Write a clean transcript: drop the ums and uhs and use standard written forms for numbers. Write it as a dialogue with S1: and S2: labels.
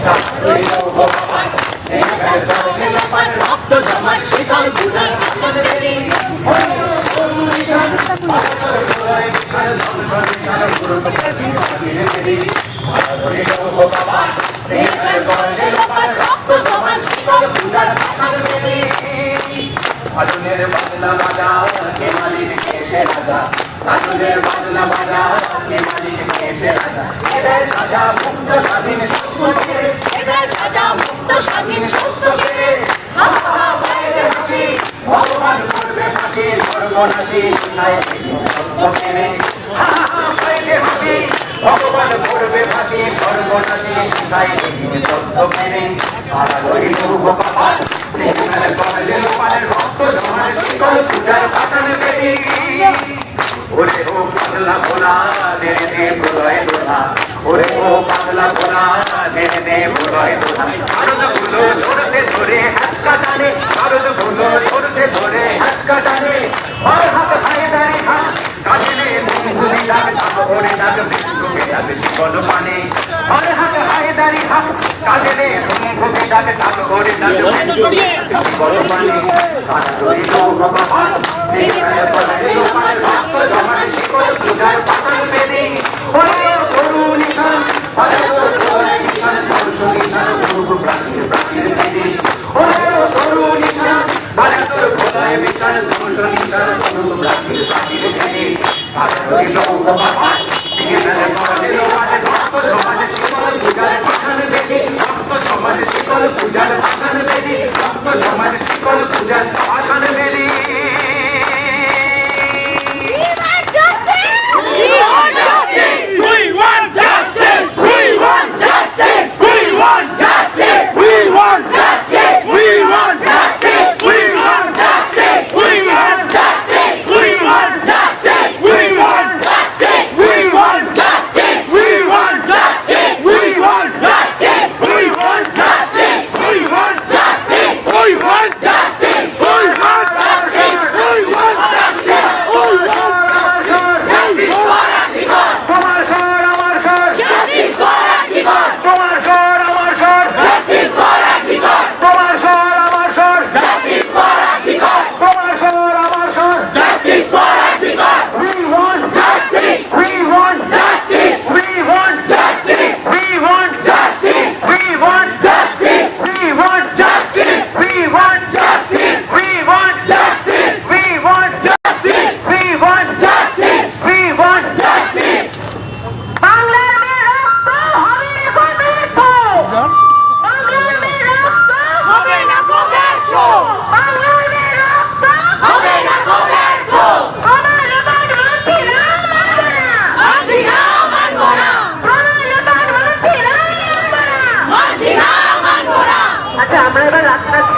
S1: রক্ত জমাট শীতল পূজার আসন বেরি
S2: আগুনের বাজনা বাজা কে মালির কেশে রাজা আগুনের বাজনা বাজা কে মালির কেশে রাজা এদের সাজা মুক্ত স্বাধীন সত্যকে
S1: এদের সাজা মুক্ত স্বাধীন সত্যকে
S2: ভগবান করবে ফাঁসি সর্বনাশী শিখায় সত্যকে হাসি ভগবান করবে ফাঁসি সর্বনাশী শিখায় সত্যকে তারা রইল ভগবান রক্ত জমার শীতল পূজার ভাষণ বেরি ওরে ও পাগলা ভোলা দে দে প্রলয় দোলা ওরে ও পাগলা ভোলা দে দে প্রলয় দোলা ভারত ভুলো ধরছে ধরে হাসকা টানে ভারত ভুলো ধরছে ধরে হাসকা টানে আর হাত খায় দাঁড়ি খা কাজে মুঙ্গুলি ডাক ওরে ডাক বিষ্ণুকে ডাক জীবন পানে আর হাত খায় দাঁড়ি খা কাজে মুঙ্গুলি ডাক ওরে ডাক জীবন পানে সারা রইল ভগবান রক্ত জমার শিকল পূজার পাতল বেদি ওরে তরুণী